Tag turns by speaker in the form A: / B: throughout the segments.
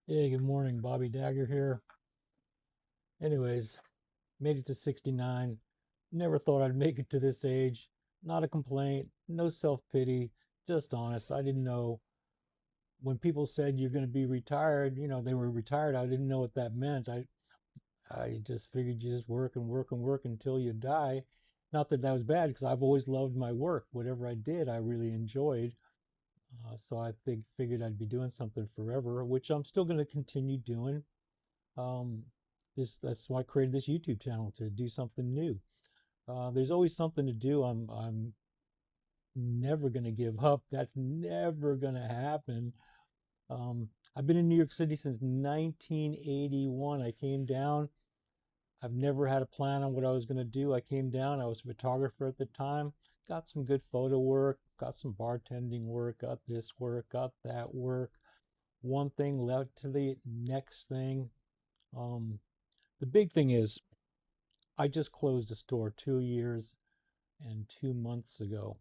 A: Hey, good morning. Bobby Dagger here. Anyways, made it to 69. Never thought I'd make it to this age. Not a complaint, no self-pity, just honest. I didn't know when people said you're going to be retired, they were retired. I didn't know what that meant. I just figured you just work and work and work until you die. Not that that was bad because I've always loved my work. Whatever I did, I really enjoyed. So I figured I'd be doing something forever, which I'm still going to continue doing. Um, that's why I created this YouTube channel to do something new. There's always something to do. I'm never gonna give up. That's never gonna happen. I've been in New York City since 1981. I came down. I've never had a plan on what I was gonna do. I came down. I was a photographer at the time. Got some good photo work. Got some bartending work. Got this work. Got that work. One thing led to the next thing. Um, the big thing is I just closed a store 2 years and 2 months ago,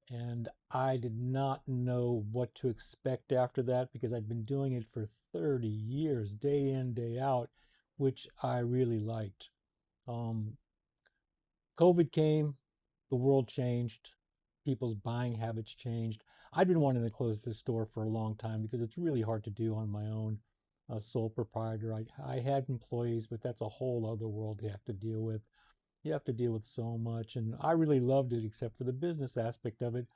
A: and I did not know what to expect after that because I'd been doing it for 30 years, day in, day out, which I really liked. Um, COVID came, the world changed, people's buying habits changed. I'd been wanting to close this store for a long time because it's really hard to do on my own. Sole proprietor. I had employees, but that's a whole other world you have to deal with. You have to deal with so much, and I really loved it except for the business aspect of it.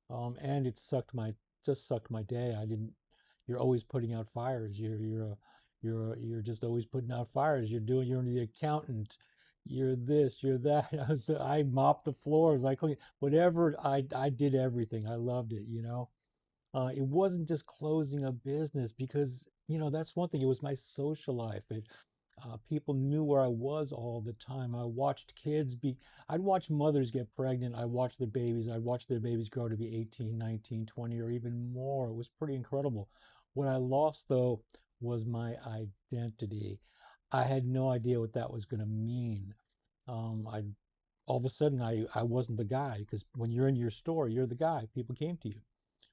A: And it sucked my day. I didn't. You're always putting out fires. You're just always putting out fires. You're the accountant. You're this. You're that. I mopped the floors. I clean whatever. I did everything. I loved it. It wasn't just closing a business because, that's one thing. It was my social life. People knew where I was all the time. I'd watch mothers get pregnant. I'd watch their babies grow to be 18, 19, 20, or even more. It was pretty incredible. What I lost, though, was my identity. I had no idea what that was going to mean. I All of a sudden I wasn't the guy because when you're in your store, you're the guy. People came to you.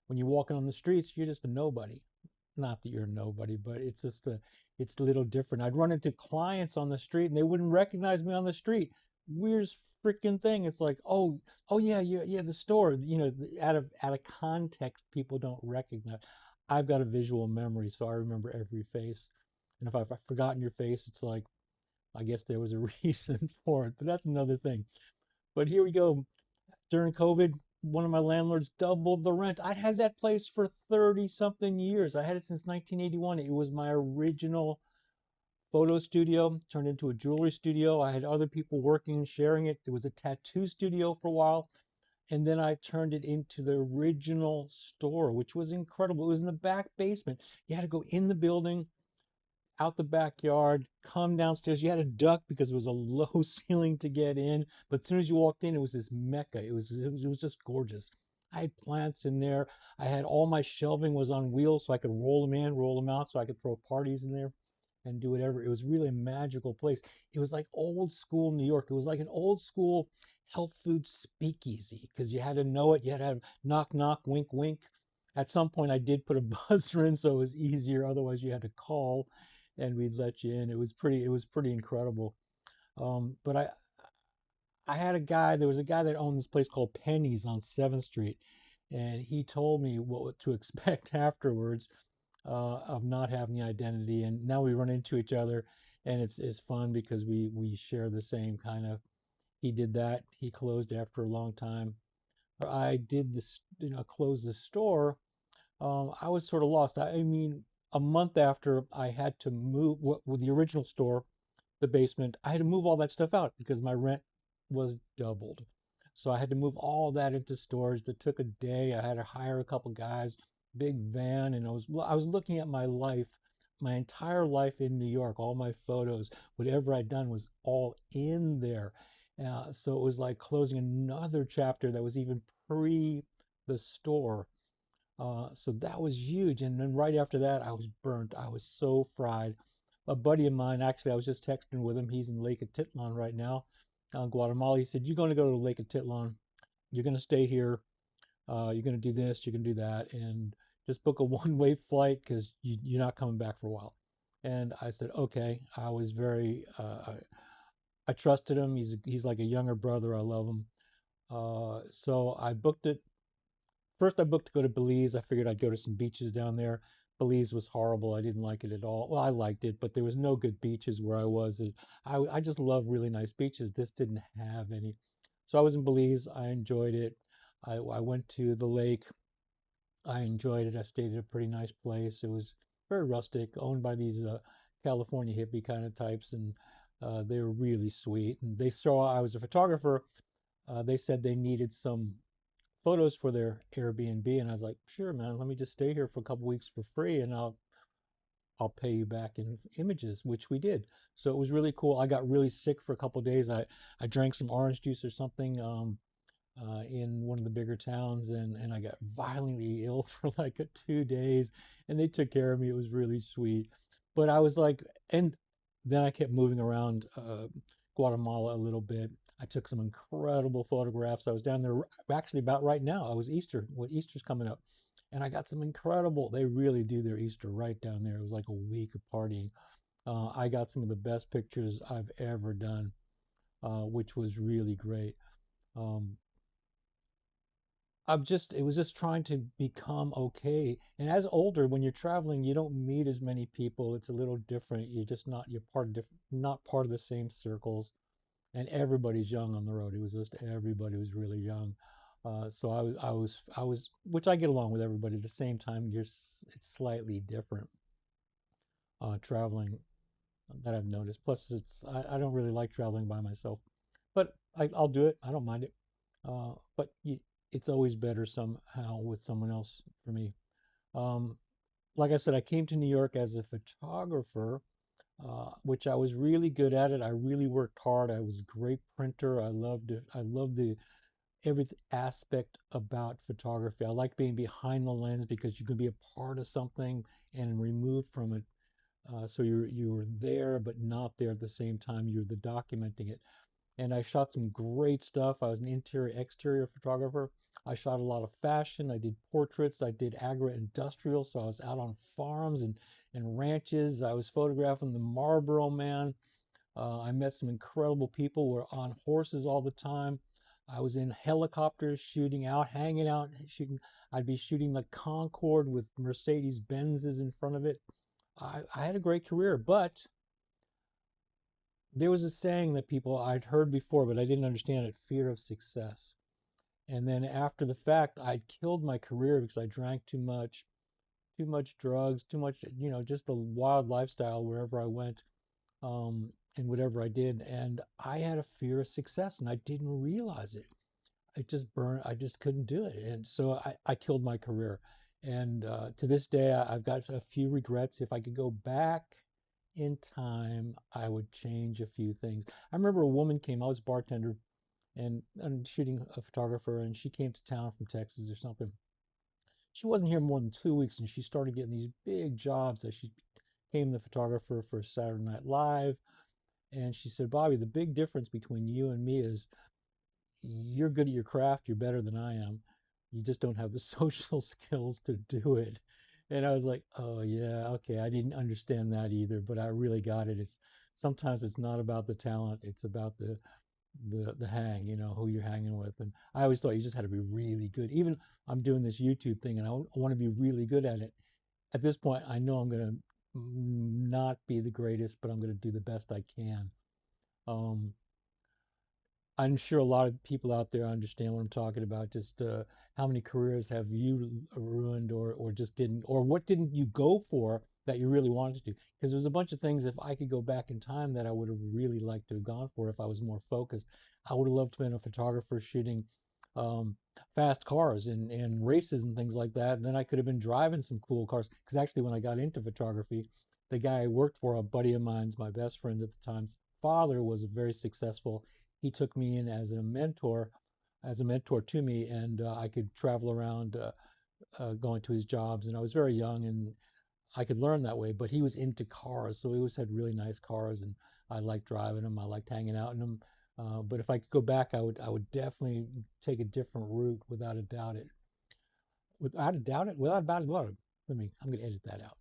A: When you're walking on the streets, you're just a nobody. Not that you're a nobody, but it's a little different. I'd run into clients on the street and they wouldn't recognize me on the street. Weirdest freaking thing. It's like, oh yeah, yeah, the store. Out of context, people don't recognize. I've got a visual memory, so I remember every face. And if I've forgotten your face, it's like I guess there was a reason for it. But that's another thing. But here we go. During COVID, one of my landlords doubled the rent. I'd had that place for 30 something years. I had it since 1981. It was my original photo studio, turned into a jewelry studio. I had other people working, sharing it. It was a tattoo studio for a while. And then I turned it into the original store, which was incredible. It was in the back basement. You had to go in the building, out the backyard, come downstairs. You had a duck because it was a low ceiling to get in. But as soon as you walked in, it was this mecca. It was just gorgeous. I had plants in there. I had all my shelving was on wheels so I could roll them in, roll them out, so I could throw parties in there and do whatever. It was really a magical place. It was like old school New York. It was like an old school health food speakeasy because you had to know it. You had to have knock, knock, wink, wink. At some point, I did put a buzzer in so it was easier. Otherwise, you had to call and we'd let you in. It was pretty incredible. But I had a guy. There was a guy that owned this place called Penny's on 7th Street, and he told me what to expect afterwards of not having the identity. And now we run into each other, and it's fun because we share the same kind of. He did that. He closed after a long time. I did this, close the store. I was sort of lost. I mean, a month after I had to move with the original store, the basement, I had to move all that stuff out because my rent was doubled. So I had to move all that into storage. That took a day. I had to hire a couple guys, big van, and I was looking at my life, my entire life in New York, all my photos, whatever I'd done was all in there. So it was like closing another chapter that was even pre the store. So that was huge. And then right after that, I was burnt. I was so fried. A buddy of mine, actually, I was just texting with him. He's in Lake Atitlan right now, Guatemala. He said, "You're going to go to Lake Atitlan. You're going to stay here. You're going to do this. You're going to do that. And just book a one-way flight because you're not coming back for a while. And I said, okay. I was very, I trusted him. He's like a younger brother. I love him. So I booked it. First, I booked to go to Belize. I figured I'd go to some beaches down there. Belize was horrible. I didn't like it at all. Well, I liked it, but there was no good beaches where I was. I just love really nice beaches. This didn't have any. So I was in Belize. I enjoyed it. I went to the lake. I enjoyed it. I stayed at a pretty nice place. It was very rustic, owned by these California hippie kind of types, and they were really sweet. And they saw I was a photographer. They said they needed some photos for their Airbnb, and I was like, sure, man, let me just stay here for a couple weeks for free, and I'll pay you back in images, which we did. So it was really cool. I got really sick for a couple days. I drank some orange juice or something in one of the bigger towns, and I got violently ill for like 2 days, and they took care of me. It was really sweet. But I was like, and then I kept moving around Guatemala a little bit. I took some incredible photographs. I was down there actually about right now. I was Easter. Well, Easter's coming up. And I got some incredible, they really do their Easter right down there. It was like a week of partying. I got some of the best pictures I've ever done, which was really great. Um, it was just trying to become okay. And as older, when you're traveling, you don't meet as many people. It's a little different. You're just not, you're part of not part of the same circles. And everybody's young on the road. It was just everybody was really young. So which I get along with everybody. At the same time, it's slightly different traveling that I've noticed. Plus, I don't really like traveling by myself, but I'll do it. I don't mind it. But it's always better somehow with someone else for me. Um, like I said, I came to New York as a photographer, which I was really good at it. I really worked hard. I was a great printer. I loved it. I loved the every aspect about photography. I like being behind the lens because you can be a part of something and removed from it. So you're there but not there at the same time. You're the documenting it. And I shot some great stuff. I was an interior exterior photographer. I shot a lot of fashion. I did portraits. I did agro-industrial. So I was out on farms and ranches. I was photographing the Marlboro Man. I met some incredible people who were on horses all the time. I was in helicopters shooting out, hanging out, shooting. I'd be shooting the Concorde with Mercedes Benzes in front of it. I had a great career, but there was a saying that people I'd heard before, but I didn't understand it: fear of success. And then after the fact, I'd killed my career because I drank too much drugs, too much, just the wild lifestyle wherever I went, and whatever I did. And I had a fear of success and I didn't realize it. It just burned, I just couldn't do it. And so I killed my career. And to this day, I've got a few regrets. If I could go back in time, I would change a few things. I remember a woman came, I was a bartender and shooting a photographer, and she came to town from Texas or something. She wasn't here more than 2 weeks, and she started getting these big jobs. That she became the photographer for Saturday Night Live, and she said, Bobby, the big difference between you and me is you're good at your craft. You're better than I am. You just don't have the social skills to do it. And I was like, oh yeah, okay. I didn't understand that either, but I really got it. It's sometimes it's not about the talent. It's about the hang, who you're hanging with. And I always thought you just had to be really good. Even I'm doing this YouTube thing and I want to be really good at it. At this point, I know I'm going to not be the greatest, but I'm going to do the best I can. Um, I'm sure a lot of people out there understand what I'm talking about. Just how many careers have you ruined, or just didn't, or what didn't you go for that you really wanted to do? Because there's a bunch of things, if I could go back in time, that I would have really liked to have gone for if I was more focused. I would have loved to have been a photographer shooting um, fast cars and races and things like that. And then I could have been driving some cool cars. Because actually, when I got into photography, the guy I worked for, a buddy of mine's, my best friend at the time's father, was very successful. He took me in as a mentor to me, and I could travel around going to his jobs. And I was very young, and I could learn that way. But he was into cars, so he always had really nice cars, and I liked driving them. I liked hanging out in them. But if I could go back, I would definitely take a different route, without a doubt. without a doubt, without a doubt, I'm going to edit that out.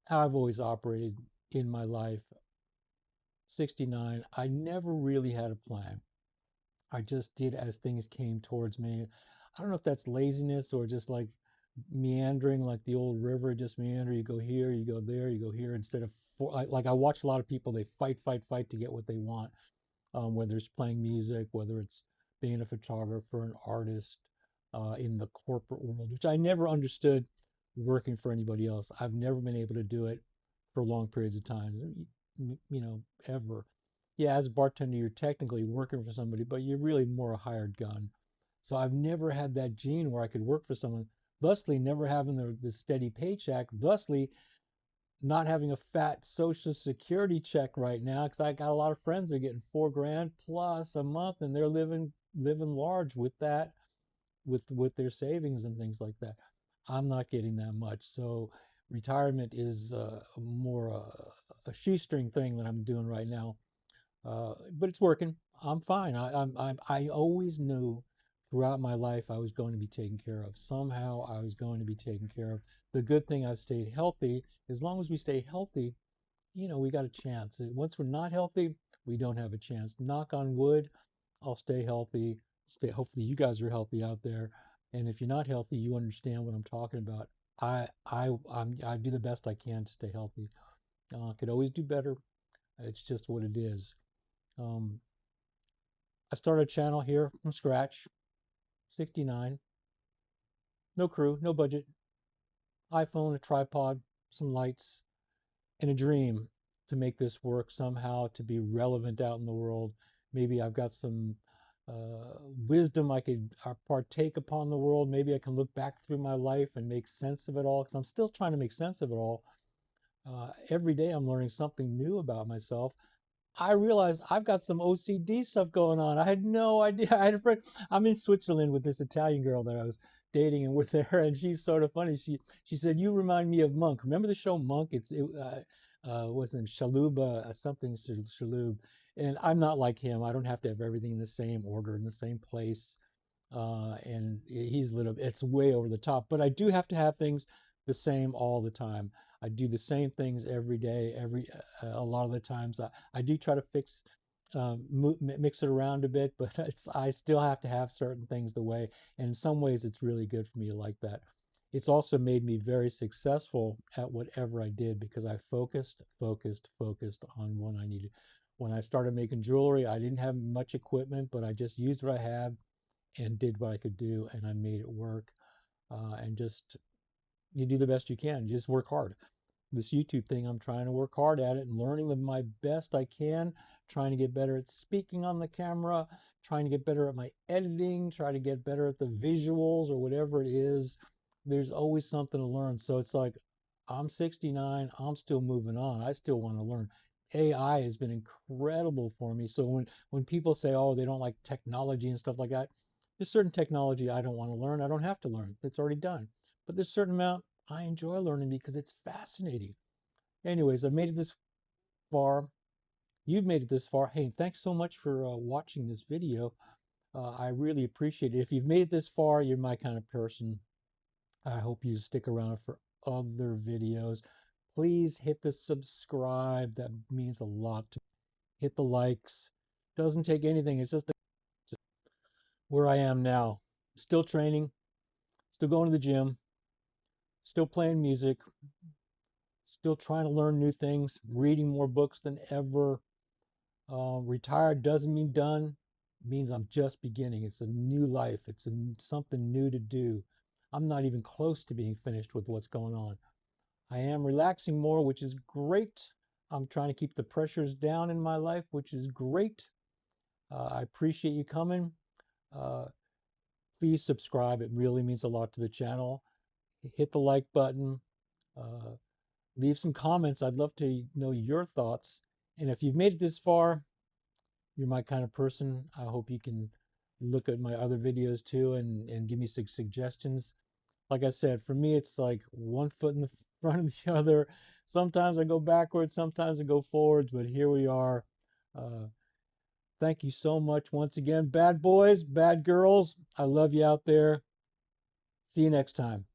A: How I've always operated in my life, 69, I never really had a plan. I just did as things came towards me. I don't know if that's laziness or just like meandering, like the old river, just meander. You go here, you go there, you go here, instead of like I watch a lot of people, they fight to get what they want, whether it's playing music, whether it's being a photographer, an artist, in the corporate world, which I never understood working for anybody else. I've never been able to do it for long periods of time, ever. Yeah, as a bartender, you're technically working for somebody, but you're really more a hired gun. So I've never had that gene where I could work for someone, thusly never having the steady paycheck, thusly not having a fat social security check right now, because I got a lot of friends that are getting $4,000 plus a month, and they're living large with that, with their savings and things like that. I'm not getting that much, so retirement is more a shoestring thing that I'm doing right now. But it's working. I'm fine. I always knew throughout my life I was going to be taken care of. Somehow I was going to be taken care of. The good thing, I've stayed healthy. As long as we stay healthy, we got a chance. Once we're not healthy, we don't have a chance. Knock on wood, I'll stay healthy. Hopefully you guys are healthy out there. And if you're not healthy, you understand what I'm talking about. I do the best I can to stay healthy. Could always do better. It's just what it is. Um, I started a channel here from scratch, 69. No crew, no budget, iPhone, a tripod, some lights, and a dream to make this work somehow, to be relevant out in the world. Maybe I've got some wisdom I could partake upon the world. Maybe I can look back through my life and make sense of it all, because I'm still trying to make sense of it all. Every day I'm learning something new about myself. I realized I've got some OCD stuff going on. I had no idea. I had a friend. I'm in Switzerland with this Italian girl that I was dating, and we're there, and she's sort of funny. She said, "You remind me of Monk. Remember the show Monk? What's his name? Shalhoub, something Shalhoub." And I'm not like him. I don't have to have everything in the same order, in the same place. And he's a little, it's way over the top, but I do have to have things the same all the time. I do the same things every day, a lot of the times. I do try to mix it around a bit, but I still have to have certain things the way. And in some ways, it's really good for me to like that. It's also made me very successful at whatever I did, because I focused on what I needed. When I started making jewelry, I didn't have much equipment, but I just used what I had and did what I could do, and I made it work. And just, you do the best you can. Just work hard. This YouTube thing, I'm trying to work hard at it and learning the my best I can, trying to get better at speaking on the camera, trying to get better at my editing, try to get better at the visuals or whatever it is. There's always something to learn. So it's like, I'm 69, I'm still moving on. I still want to learn. AI has been incredible for me. So when people say, oh, they don't like technology and stuff like that, there's certain technology I don't want to learn. I don't have to learn. It's already done. But there's a certain amount I enjoy learning because it's fascinating. Anyways, I've made it this far. You've made it this far. Hey, thanks so much for watching this video. I really appreciate it. If you've made it this far, you're my kind of person. I hope you stick around for other videos. Please hit the subscribe. That means a lot to me. Hit the likes. Doesn't take anything. It's just where I am now. Still training, still going to the gym, still playing music, still trying to learn new things, reading more books than ever. Retired doesn't mean done. It means I'm just beginning. It's a new life. It's something new to do. I'm not even close to being finished with what's going on. I am relaxing more, which is great. I'm trying to keep the pressures down in my life, which is great. I appreciate you coming. Uh, Please subscribe. It really means a lot to the channel. Hit the like button. Uh, Leave some comments. I'd love to know your thoughts. And if you've made it this far, you're my kind of person. I hope you can look at my other videos too, and give me some suggestions. Like I said, for me, it's like one foot in the front of the other. Sometimes I go backwards, sometimes I go forwards, but here we are. Uh, Thank you so much once again. Bad boys, bad girls, I love you out there. See you next time.